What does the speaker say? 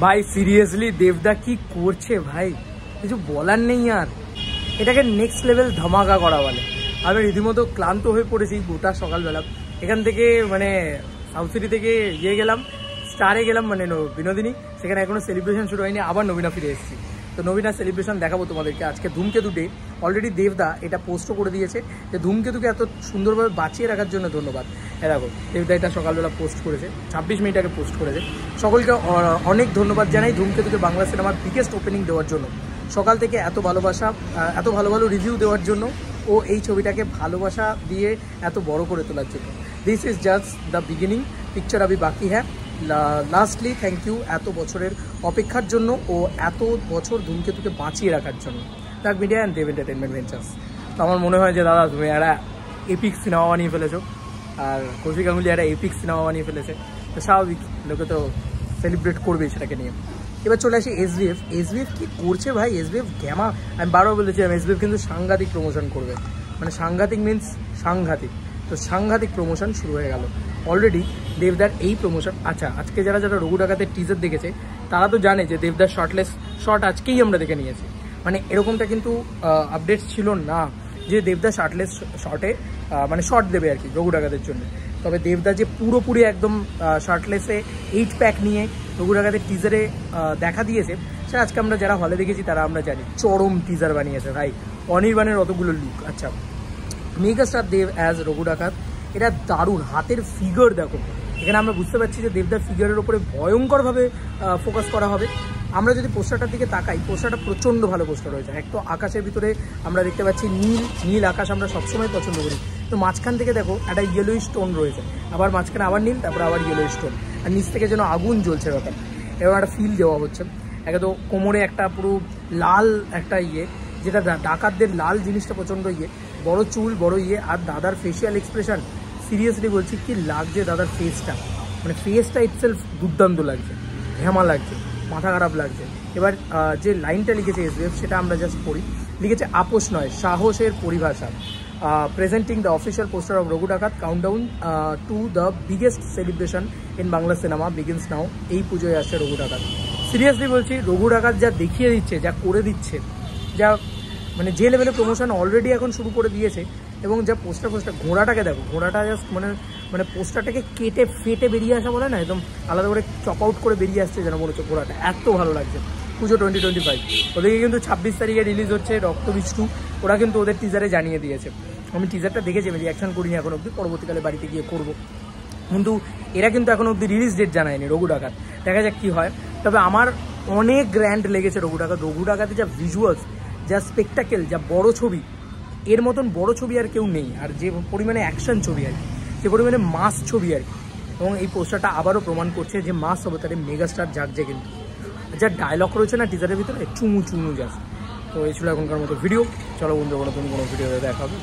ভাই সিরিয়াসলি দেবদা কি করছে ভাই, কিছু বলার নেই আর। এটাকে নেক্সট লেভেল ধামাকা করা বলে। আমি রীতিমতো ক্লান্ত হয়ে পড়েছি গোটা সকালবেলা। এখান থেকে মানে সাউথ সিটি থেকে গেলাম, স্টারে গেলাম, মানে বিনোদিনী, সেখানে এখনো সেলিব্রেশন শুরু হয়নি, আবার নবীনা ফিরে এসেছি। তো নবীনা সেলিব্রেশন দেখাবো তোমাদেরকে। আজকে ধূমকেতু ডে, অলরেডি দেবদা এটা পোস্টও করে দিয়েছে যে ধূমকেতুকে এত সুন্দরভাবে বাঁচিয়ে রাখার জন্য ধন্যবাদ। দেখো দেবদা এটা সকালবেলা পোস্ট করেছে, 26 মিনিট আগে পোস্ট করেছে। সকলকে অনেক ধন্যবাদ জানাই ধূমকেতুকে বাংলা সিনেমার বিগেস্ট ওপেনিং দেওয়ার জন্য, সকাল থেকে এত ভালোবাসা, এত ভালো ভালো রিভিউ দেওয়ার জন্য, ও এই ছবিটাকে ভালোবাসা দিয়ে এত বড় করে তোলার জন্য। This is just the beginning, picture আবি বাকি হ্যাঁ। লাস্টলি থ্যাংক ইউ এত বছরের অপেক্ষার জন্য ও এত বছর ধূমকেতুকে বাঁচিয়ে রাখার জন্য, Daag media and Dev entertainment ventures. তো আমার মনে হয় যে দাদা তুমি একটা এপিক সিনেমা বানিয়ে ফেলেছো, আর কৌশিক গাঙ্গুলি একটা এপিক সিনেমা বানিয়ে ফেলেছে, তো স্বাভাবিক লোকে তো সেলিব্রেট করবেই সেটাকে নিয়ে। এবার চলে আসি এসবিএফ। এসবিএফ কি করছে ভাই, এসবিএফ গ্যামা। আমি বারবার বলেছিলাম এসবিএফ কিন্তু সাংঘাতিক প্রমোশন করবে, মানে সাংঘাতিক মিনস সাংঘাতিক। তো সাংঘাতিক প্রমোশন শুরু হয়ে গেল অলরেডি দেবদার এই প্রমোশন। আচ্ছা, আজকে যারা যারা রঘু ডাকাতের টিজার দেখেছে তারা তো জানে যে দেবদার শর্ট আজকেই আমরা দেখে নিয়েছি। মানে এরকমটা কিন্তু আপডেট ছিল না যে দেবদা শার্টলেস শর্টে মানে শর্ট দেবে আর কি রঘু ডাকাতের জন্য। তবে দেবদা যে পুরোপুরি একদম শার্টলেসে 8 প্যাক নিয়ে রঘু ডাকাতের টিজারে দেখা দিয়েছে, সেটা আজকে আমরা যারা হলে দেখেছি তারা আমরা জানি চরম টিজার বানিয়েছে ভাই, অনির্বাণের অতগুলো লুক। আচ্ছা, মেগাস্টার দেব অ্যাজ রঘু ডাকাত, এটা দারুণ। হাতের ফিগার দেখো, এখানে আমরা বুঝতে পারছি যে দেবদার ফিগারের ওপরে ভয়ঙ্করভাবে ফোকাস করা হবে। আমরা যদি পোস্টারটার দিকে তাকাই, পোস্টারটা প্রচণ্ড ভালো পোস্টার হয়েছে। এক তো আকাশের ভিতরে আমরা দেখতে পাচ্ছি নীল আকাশ, আমরা সবসময় পছন্দ করি। তো মাঝখান থেকে দেখো একটা ইয়েলো স্টোন রয়েছে, আবার মাঝখানে আবার নীল, তারপরে আবার ইয়েলো স্টোন, আর নিচ থেকে যেন আগুন জ্বলছে ব্যাপার, এবার একটা ফিল দেওয়া হচ্ছে। একে তো কোমরে একটা পুরো লাল একটা যেটা ডাকাতদের লাল জিনিসটা প্রচণ্ড বড় চুল, বড় আর দাদার ফেসিয়াল এক্সপ্রেশন, সিরিয়াসলি বলছি কি লাগছে দাদার ফেসটা, মানে ফেসটা ইটসেলফ দুর্দান্ত লাগছে, ঘ্যামা লাগছে, মাথা খারাপ লাগছে। এবার যে লাইনটা লিখেছে এসবিএফ সেটা আমরা জাস্ট পড়ি। লিখেছে আপোষ নয় সাহসের পরিভাষা, presenting the official poster of Raghu Dakat, countdown to the biggest celebration in Bangla cinema begins now. এই পুজোয় আসছে রঘু ডাকাত। সিরিয়াসলি বলছি রঘু ডাকাত যা দেখিয়ে দিচ্ছে, যা করে দিচ্ছে, যা মানে যে লেভেলে প্রমোশন অলরেডি এখন শুরু করে দিয়েছে, এবং যা পোস্টার ঘোড়াটাকে দেখো, ঘোড়াটা জাস্ট মানে পোস্টারটাকে কেটে ফেটে বেরিয়ে আসা বলে না, একদম আলাদা করে চপ আউট করে বেরিয়ে আসছে যেন মনে হচ্ছে ঘোড়াটা, এত ভালো লাগছে। পুজো 2025 ওদেরকে কিন্তু 26 তারিখে রিলিজ হচ্ছে রক্তবিষ্ণু, ওরা কিন্তু ওদের টিজারে জানিয়ে দিয়েছে। আমি টিজারটা দেখেছি, আমি রিয়াকশন করিনি এখন অবধি, পরবর্তীকালে বাড়িতে গিয়ে করবো। কিন্তু এরা কিন্তু এখন অবধি রিলিজ ডেট জানায়নি রঘু ডাকাত, দেখা যাক কী হয়। তবে আমার অনেক গ্র্যান্ড লেগেছে রঘু ডাকাত। রঘু ডাকাতে যা ভিজুয়ালস, যা স্পেকটাকেল, যা বড় ছবি, এর মতন বড় ছবি আর কেউ নেই। আর যে পরিমাণে অ্যাকশন ছবি আর কি, যে পরিমাণে মাস ছবি আর কি, এবং এই পোস্টারটা আবারও প্রমাণ করছে যে মাস অবতারে মেগাস্টার জাগছে। কিন্তু যা ডায়লগ রয়েছে না টিজারের ভিতরে, চুমু জাস্ট। তো এই ছিল এখনকার মতো ভিডিও। চলো বন্ধু, কোনো ভিডিও দেখা হবে।